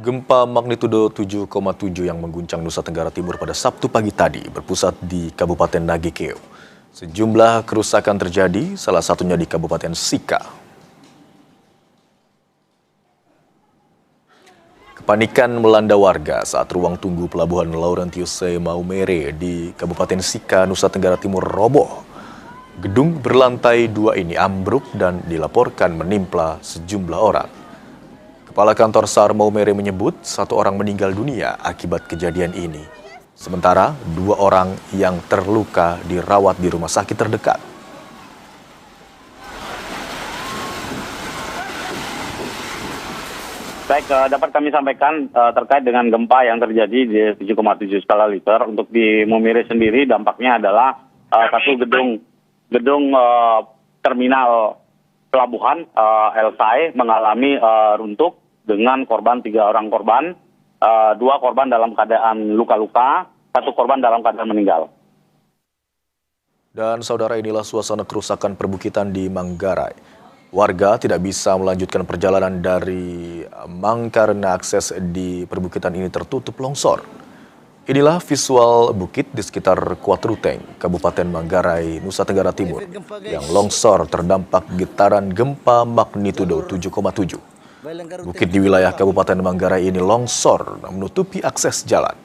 Gempa magnitudo 7,7 yang mengguncang Nusa Tenggara Timur pada Sabtu pagi tadi berpusat di Kabupaten Nagekeo. Sejumlah kerusakan terjadi, salah satunya di Kabupaten Sika. Kepanikan melanda warga saat ruang tunggu pelabuhan Laurentius Maumere di Kabupaten Sika, Nusa Tenggara Timur roboh. Gedung berlantai 2 ini ambruk dan dilaporkan menimpa sejumlah orang. Kepala Kantor SAR Maumere menyebut 1 orang meninggal dunia akibat kejadian ini. Sementara 2 orang yang terluka dirawat di rumah sakit terdekat. Baik, dapat kami sampaikan terkait dengan gempa yang terjadi di 7,7 skala Richter. Untuk di Maumere sendiri dampaknya adalah satu gedung terminal pelabuhan Elsai mengalami runtuh dengan 3 orang korban, 2 korban dalam keadaan luka-luka, 1 korban dalam keadaan meninggal. Dan saudara, inilah suasana kerusakan perbukitan di Manggarai. Warga tidak bisa melanjutkan perjalanan dari Mang karena akses di perbukitan ini tertutup longsor. Inilah visual bukit di sekitar Kuatruteng, Kabupaten Manggarai, Nusa Tenggara Timur, yang longsor terdampak getaran gempa magnitudo 7,7. Bukit di wilayah Kabupaten Manggarai ini longsor menutupi akses jalan.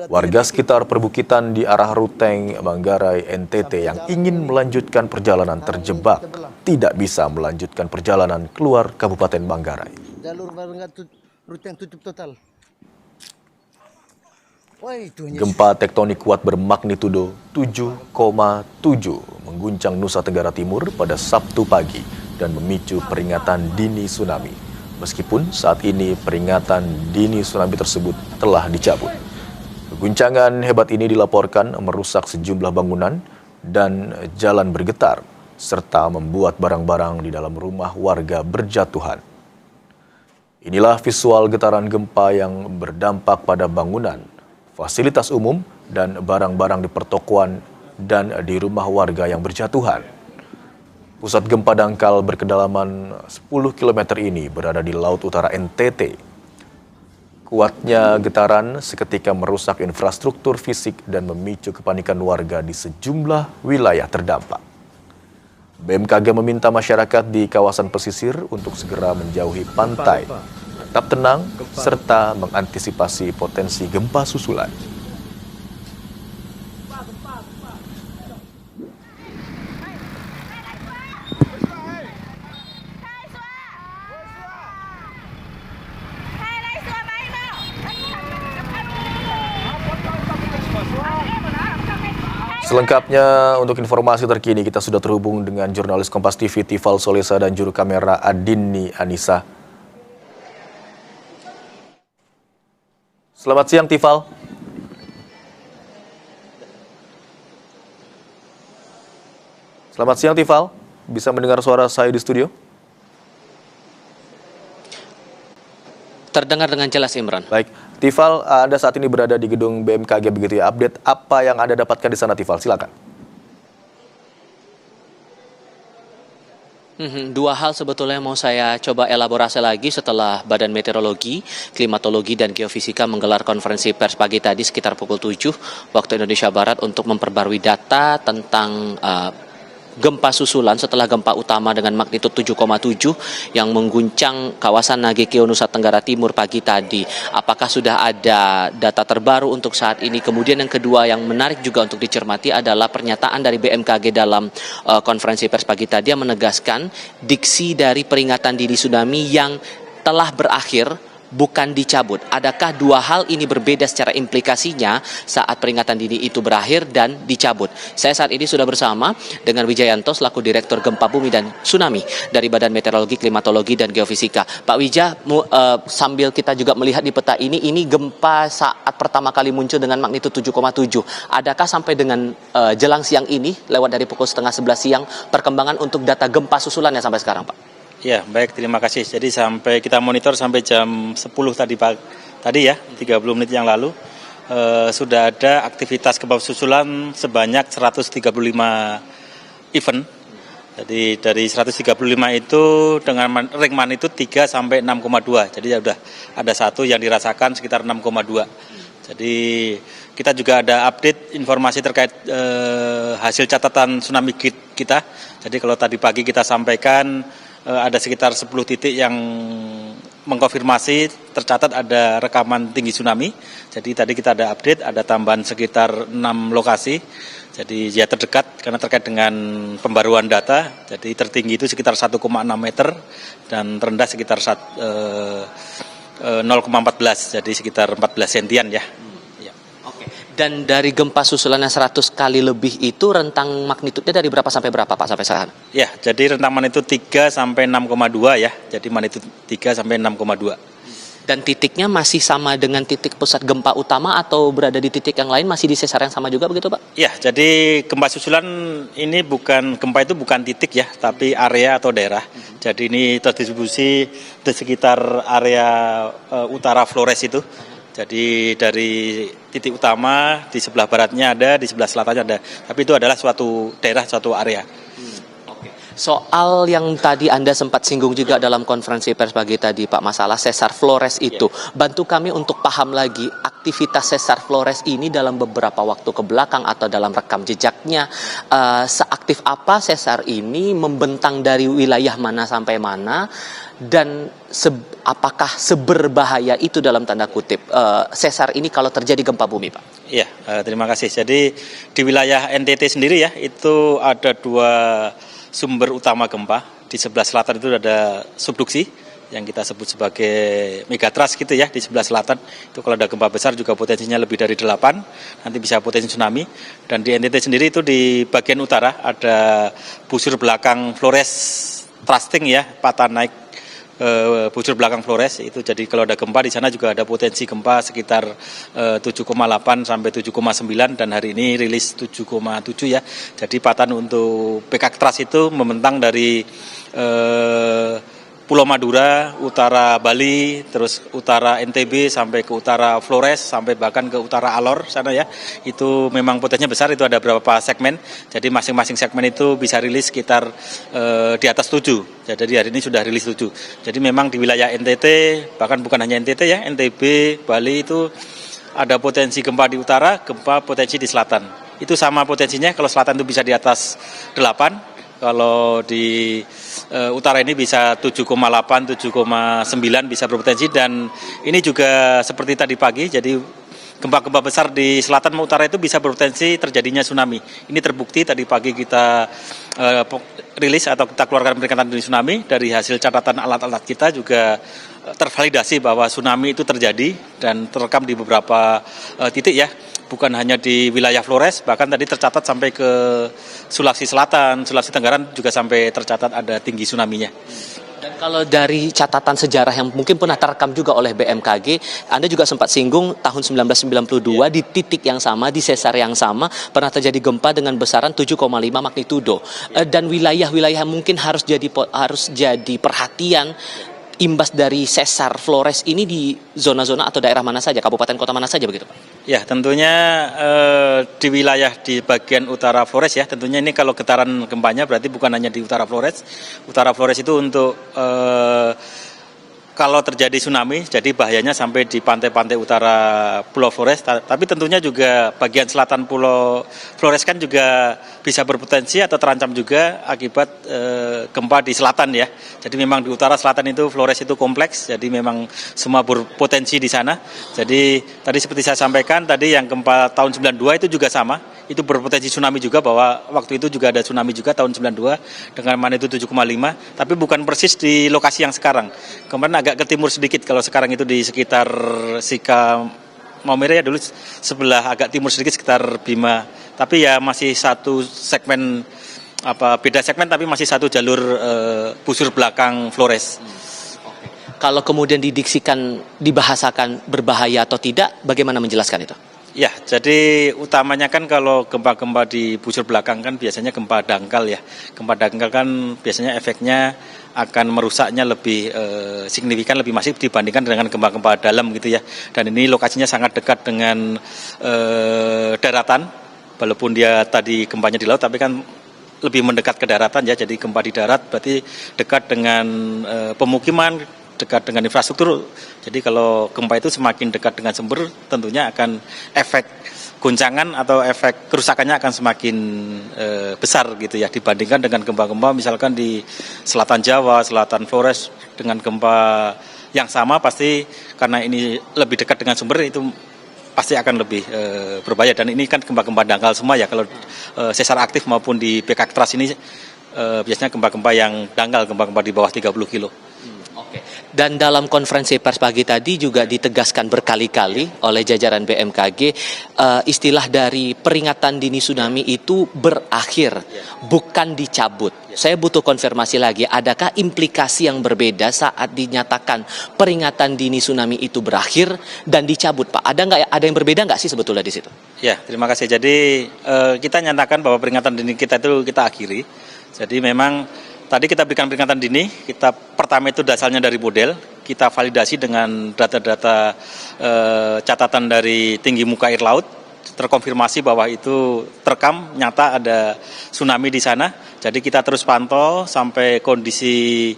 Warga sekitar perbukitan di arah Ruteng, Manggarai, NTT yang ingin melanjutkan perjalanan terjebak, tidak bisa melanjutkan perjalanan keluar Kabupaten Manggarai. Ruteng tutup total. Gempa tektonik kuat bermagnitudo 7,7 mengguncang Nusa Tenggara Timur pada Sabtu pagi dan memicu peringatan dini tsunami. Meskipun saat ini peringatan dini tsunami tersebut telah dicabut. Guncangan hebat ini dilaporkan merusak sejumlah bangunan dan jalan bergetar, serta membuat barang-barang di dalam rumah warga berjatuhan. Inilah visual getaran gempa yang berdampak pada bangunan, fasilitas umum, dan barang-barang di pertokoan dan di rumah warga yang berjatuhan. Pusat gempa dangkal berkedalaman 10 km ini berada di Laut Utara NTT. Kuatnya getaran seketika merusak infrastruktur fisik dan memicu kepanikan warga di sejumlah wilayah terdampak. BMKG meminta masyarakat di kawasan pesisir untuk segera menjauhi pantai, tetap tenang, serta mengantisipasi potensi gempa susulan. Selengkapnya untuk informasi terkini kita sudah terhubung dengan jurnalis Kompas TV Tifal Solesa dan juru kamera Adini Anissa. Selamat siang Tifal. Selamat siang Tifal, bisa mendengar suara saya di studio? Terdengar dengan jelas, Imran. Baik, Tifal, Anda saat ini berada di gedung BMKG begitu ya. Update apa yang Anda dapatkan di sana, Tifal? Silakan. Dua hal sebetulnya mau saya coba elaborasi lagi setelah Badan Meteorologi, Klimatologi, dan Geofisika menggelar konferensi pers pagi tadi sekitar pukul 7 waktu Indonesia Barat untuk memperbarui data tentang gempa susulan setelah gempa utama dengan magnitudo 7,7 yang mengguncang kawasan Nagekeo, Nusa Tenggara Timur pagi tadi. Apakah sudah ada data terbaru untuk saat ini? Kemudian yang kedua yang menarik juga untuk dicermati adalah pernyataan dari BMKG dalam konferensi pers pagi tadi yang menegaskan diksi dari peringatan dini tsunami yang telah berakhir bukan dicabut. Adakah dua hal ini berbeda secara implikasinya saat peringatan dini itu berakhir dan dicabut? Saya saat ini sudah bersama dengan Wijayanto selaku Direktur Gempa Bumi dan Tsunami dari Badan Meteorologi, Klimatologi, dan Geofisika. Pak Wija, sambil kita juga melihat di peta ini gempa saat pertama kali muncul dengan magnitudo 7,7. Adakah sampai dengan jelang siang ini, lewat dari pukul 10:30 siang, perkembangan untuk data gempa susulannya sampai sekarang, Pak? Ya, baik, terima kasih. Jadi sampai kita monitor sampai jam 10 tadi ya, 30 menit yang lalu, sudah ada aktivitas gempa susulan sebanyak 135 event Jadi dari 135 itu dengan ring magnitudo 3 sampai 6,2. Jadi ya udah ada satu yang dirasakan sekitar 6,2. Jadi kita juga ada update informasi terkait hasil catatan tsunami kita. Jadi kalau tadi pagi kita sampaikan ada sekitar 10 titik yang mengkonfirmasi tercatat ada rekaman tinggi tsunami. Jadi tadi kita ada update, ada tambahan sekitar 6 lokasi. Jadi ya terdekat karena terkait dengan pembaruan data. Jadi tertinggi itu sekitar 1,6 meter dan terendah sekitar 0,14, jadi sekitar 14 sentian ya. Oke. Dan dari gempa susulan yang 100 kali lebih itu rentang magnitudenya dari berapa sampai berapa Pak sampai saat? Ya, jadi rentang magnitudo 3 sampai 6,2 ya. Jadi magnitudo 3 sampai 6,2. Dan titiknya masih sama dengan titik pusat gempa utama atau berada di titik yang lain, masih di sesar yang sama juga begitu Pak? Ya, jadi gempa susulan ini gempa itu bukan titik ya, tapi area atau daerah. Jadi ini terdistribusi di sekitar area utara Flores itu. Jadi dari titik utama di sebelah baratnya ada, di sebelah selatannya ada. Tapi itu adalah suatu daerah, suatu area. Soal yang tadi Anda sempat singgung juga dalam konferensi pers pagi tadi Pak, masalah sesar Flores itu. Bantu kami untuk paham lagi aktivitas sesar Flores ini dalam beberapa waktu ke belakang atau dalam rekam jejaknya. Seaktif apa sesar ini, membentang dari wilayah mana sampai mana, dan apakah seberbahaya itu dalam tanda kutip sesar ini kalau terjadi gempa bumi Pak? Iya, terima kasih. Jadi di wilayah NTT sendiri ya, itu ada 2 sumber utama gempa. Di sebelah selatan itu ada subduksi yang kita sebut sebagai megatrust gitu ya, di sebelah selatan. Itu kalau ada gempa besar juga potensinya lebih dari 8, nanti bisa potensi tsunami. Dan di NTT sendiri itu di bagian utara ada busur belakang Flores thrusting ya, patah naik busur belakang Flores itu. Jadi kalau ada gempa di sana juga ada potensi gempa sekitar 7,8 sampai 7,9 dan hari ini rilis 7,7 ya. Jadi patahan untuk PK Trust itu membentang dari Pulau Madura, utara Bali, terus utara NTB sampai ke utara Flores, sampai bahkan ke utara Alor sana ya. Itu memang potensinya besar, itu ada beberapa segmen. Jadi masing-masing segmen itu bisa rilis sekitar di atas 7. Jadi hari ini sudah rilis 7. Jadi memang di wilayah NTT, bahkan bukan hanya NTT ya, NTB, Bali itu ada potensi gempa di utara, gempa potensi di selatan. Itu sama potensinya, kalau selatan itu bisa di atas 8. Kalau di utara ini bisa 7,8, 7,9 bisa berpotensi, dan ini juga seperti tadi pagi, jadi gempa-gempa besar di selatan maupun utara itu bisa berpotensi terjadinya tsunami. Ini terbukti tadi pagi kita rilis atau kita keluarkan peringatan dini tsunami, dari hasil catatan alat-alat kita juga tervalidasi bahwa tsunami itu terjadi dan terekam di beberapa titik ya. Bukan hanya di wilayah Flores, bahkan tadi tercatat sampai ke Sulawesi Selatan, Sulawesi Tenggara juga sampai tercatat ada tinggi tsunami-nya. Dan kalau dari catatan sejarah yang mungkin pernah terekam juga oleh BMKG, Anda juga sempat singgung tahun 1992 di titik yang sama, di sesar yang sama, pernah terjadi gempa dengan besaran 7,5 magnitudo. Dan wilayah-wilayah mungkin harus jadi perhatian imbas dari sesar Flores ini di zona-zona atau daerah mana saja, kabupaten kota mana saja begitu Pak? Ya, tentunya di wilayah di bagian utara Flores ya, tentunya ini kalau getaran gempanya berarti bukan hanya di utara Flores. Utara Flores itu untuk kalau terjadi tsunami, jadi bahayanya sampai di pantai-pantai utara Pulau Flores, tapi tentunya juga bagian selatan Pulau Flores kan juga bisa berpotensi atau terancam juga akibat gempa di selatan ya. Jadi memang di utara selatan itu Flores itu kompleks, jadi memang semua berpotensi di sana. Jadi tadi seperti saya sampaikan tadi yang gempa tahun 92 itu juga sama, itu berpotensi tsunami juga, bahwa waktu itu juga ada tsunami juga tahun 92 dengan magnitudo 7,5, tapi bukan persis di lokasi yang sekarang. Kemarin agak ke timur sedikit, kalau sekarang itu di sekitar Sika Maumere ya, dulu sebelah agak timur sedikit sekitar Bima. Tapi ya masih satu segmen, beda segmen tapi masih satu jalur busur belakang Flores. Kalau kemudian dibahasakan berbahaya atau tidak, bagaimana menjelaskan itu? Ya, jadi utamanya kan kalau gempa-gempa di busur belakang kan biasanya gempa dangkal ya. Gempa dangkal kan biasanya efeknya akan merusaknya lebih signifikan, lebih masif dibandingkan dengan gempa-gempa dalam gitu ya. Dan ini lokasinya sangat dekat dengan daratan, walaupun dia tadi gempanya di laut, tapi kan lebih mendekat ke daratan ya, jadi gempa di darat berarti dekat dengan pemukiman, dekat dengan infrastruktur. Jadi kalau gempa itu semakin dekat dengan sumber, tentunya akan efek goncangan atau efek kerusakannya akan semakin besar gitu ya, dibandingkan dengan gempa-gempa misalkan di selatan Jawa, selatan Flores dengan gempa yang sama, pasti karena ini lebih dekat dengan sumber itu pasti akan lebih berbahaya. Dan ini kan gempa-gempa dangkal semua ya, kalau sesar aktif maupun di BK Trust ini biasanya gempa-gempa yang dangkal, gempa-gempa di bawah 30 kilo. Oke. Dan dalam konferensi pers pagi tadi juga ditegaskan berkali-kali oleh jajaran BMKG, istilah dari peringatan dini tsunami itu berakhir, bukan dicabut. Saya butuh konfirmasi lagi, adakah implikasi yang berbeda saat dinyatakan peringatan dini tsunami itu berakhir dan dicabut, Pak? Ada yang berbeda nggak sih sebetulnya di situ? Ya, terima kasih. Jadi kita nyatakan bahwa peringatan dini kita itu kita akhiri. Jadi memang tadi kita berikan peringatan dini, kita pertama itu dasarnya dari model, kita validasi dengan data-data catatan dari tinggi muka air laut, terkonfirmasi bahwa itu terekam, nyata ada tsunami di sana. Jadi kita terus pantau sampai kondisi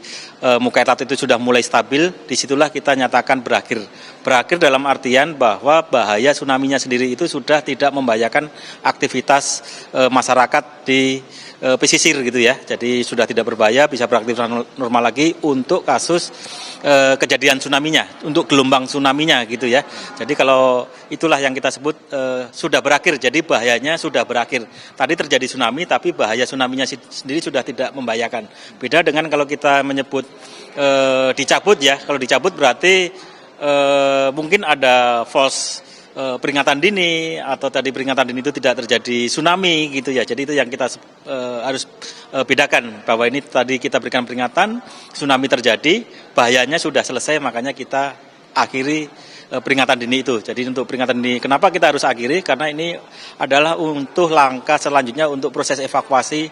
muka air laut itu sudah mulai stabil, disitulah kita nyatakan berakhir. Berakhir dalam artian bahwa bahaya tsunami-nya sendiri itu sudah tidak membahayakan aktivitas masyarakat di pesisir gitu ya, jadi sudah tidak berbahaya, bisa beraktivitas normal lagi untuk kasus kejadian tsunami-nya, untuk gelombang tsunami-nya gitu ya. Jadi kalau itulah yang kita sebut sudah berakhir, jadi bahayanya sudah berakhir. Tadi terjadi tsunami, tapi bahaya tsunami-nya sendiri sudah tidak membahayakan. Beda dengan kalau kita menyebut dicabut ya, kalau dicabut berarti mungkin ada false peringatan dini, atau tadi peringatan dini itu tidak terjadi tsunami gitu ya. Jadi itu yang kita harus bedakan, bahwa ini tadi kita berikan peringatan, tsunami terjadi, bahayanya sudah selesai, makanya kita akhiri peringatan dini itu. Jadi untuk peringatan dini, kenapa kita harus akhiri? Karena ini adalah untuk langkah selanjutnya untuk proses evakuasi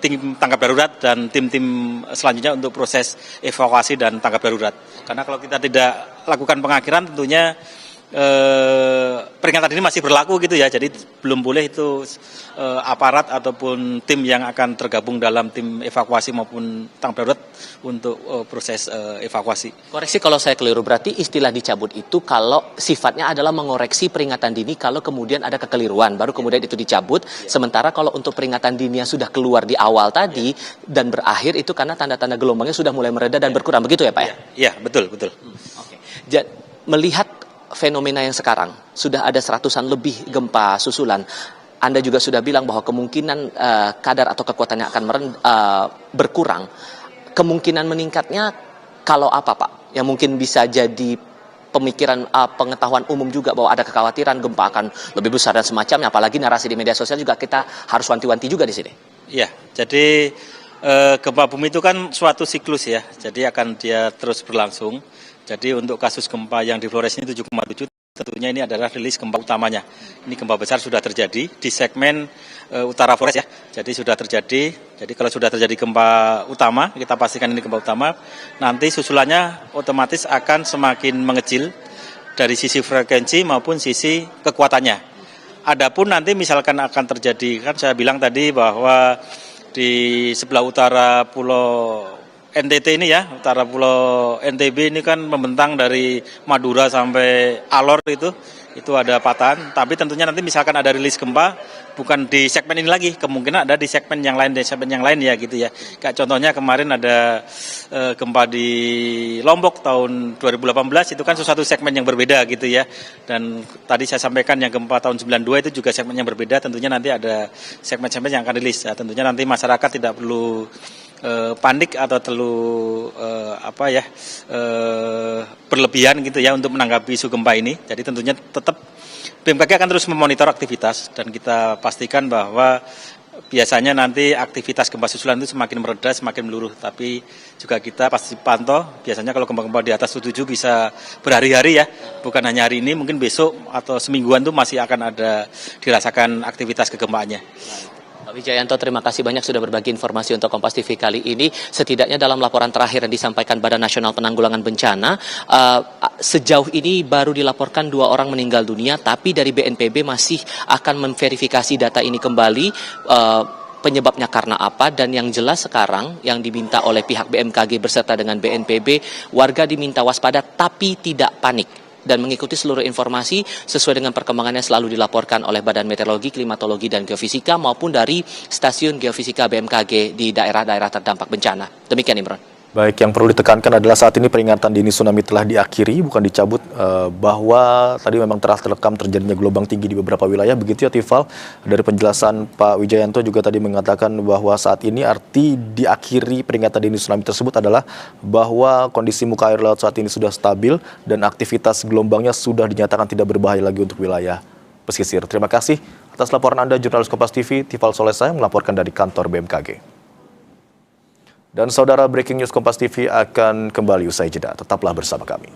tim tanggap darurat dan tim-tim selanjutnya untuk proses evakuasi dan tanggap darurat. Karena kalau kita tidak lakukan pengakhiran, tentunya peringatan ini masih berlaku gitu ya, jadi belum boleh itu aparat ataupun tim yang akan tergabung dalam tim evakuasi maupun tanggap darurat untuk proses evakuasi. Koreksi kalau saya keliru, berarti istilah dicabut itu kalau sifatnya adalah mengoreksi peringatan dini kalau kemudian ada kekeliruan, baru kemudian itu dicabut. Sementara kalau untuk peringatan dini yang sudah keluar di awal tadi dan berakhir itu karena tanda-tanda gelombangnya sudah mulai mereda dan berkurang, begitu ya Pak ya? Iya, betul. Oke. Melihat fenomena yang sekarang, sudah ada 100-an lebih gempa susulan. Anda juga sudah bilang bahwa kemungkinan kadar atau kekuatannya akan berkurang. Kemungkinan meningkatnya kalau apa Pak? Yang mungkin bisa jadi pemikiran pengetahuan umum juga bahwa ada kekhawatiran gempa akan lebih besar dan semacamnya. Apalagi narasi di media sosial juga kita harus wanti-wanti juga di sini. Iya, jadi gempa bumi itu kan suatu siklus ya, jadi akan dia terus berlangsung. Jadi untuk kasus gempa yang di Flores ini 7,7, tentunya ini adalah rilis gempa utamanya. Ini gempa besar sudah terjadi di segmen utara Flores ya. Jadi sudah terjadi. Jadi kalau sudah terjadi gempa utama, kita pastikan ini gempa utama, nanti susulannya otomatis akan semakin mengecil dari sisi frekuensi maupun sisi kekuatannya. Adapun nanti misalkan akan terjadi, kan saya bilang tadi bahwa di sebelah utara Pulau NTT ini ya, utara Pulau NTB ini kan membentang dari Madura sampai Alor itu ada patahan, tapi tentunya nanti misalkan ada rilis gempa, bukan di segmen ini lagi, kemungkinan ada di segmen yang lain ya gitu ya. Kayak contohnya kemarin ada gempa di Lombok tahun 2018, itu kan sesuatu segmen yang berbeda gitu ya. Dan tadi saya sampaikan yang gempa tahun 92 itu juga segmen yang berbeda, tentunya nanti ada segmen-segmen yang akan rilis. Ya, tentunya nanti masyarakat tidak perlu panik atau terlalu berlebihan gitu ya untuk menanggapi isu gempa ini. Jadi tentunya tetap BMKG akan terus memonitor aktivitas, dan kita pastikan bahwa biasanya nanti aktivitas gempa susulan itu semakin mereda, semakin meluruh, tapi juga kita pasti pantau. Biasanya kalau gempa-gempa di atas 7 bisa berhari-hari ya, bukan hanya hari ini, mungkin besok atau semingguan tuh masih akan ada dirasakan aktivitas kegempaannya. Pak Wijayanto, terima kasih banyak sudah berbagi informasi untuk Kompas TV kali ini. Setidaknya dalam laporan terakhir yang disampaikan Badan Nasional Penanggulangan Bencana, sejauh ini baru dilaporkan 2 orang meninggal dunia, tapi dari BNPB masih akan memverifikasi data ini kembali. penyebabnya karena apa, dan yang jelas sekarang yang diminta oleh pihak BMKG beserta dengan BNPB, warga diminta waspada tapi tidak panik dan mengikuti seluruh informasi sesuai dengan perkembangan yang selalu dilaporkan oleh Badan Meteorologi, Klimatologi, dan Geofisika maupun dari Stasiun Geofisika BMKG di daerah-daerah terdampak bencana. Demikian, Imron. Baik, yang perlu ditekankan adalah saat ini peringatan dini tsunami telah diakhiri, bukan dicabut, bahwa tadi memang telah terekam terjadinya gelombang tinggi di beberapa wilayah. Begitu ya, Tifal. Dari penjelasan Pak Wijayanto juga tadi mengatakan bahwa saat ini arti diakhiri peringatan dini tsunami tersebut adalah bahwa kondisi muka air laut saat ini sudah stabil dan aktivitas gelombangnya sudah dinyatakan tidak berbahaya lagi untuk wilayah pesisir. Terima kasih atas laporan Anda, jurnalis Kompas TV, Tifal Solesa, yang melaporkan dari kantor BMKG. Dan saudara, breaking news Kompas TV akan kembali usai jeda. Tetaplah bersama kami.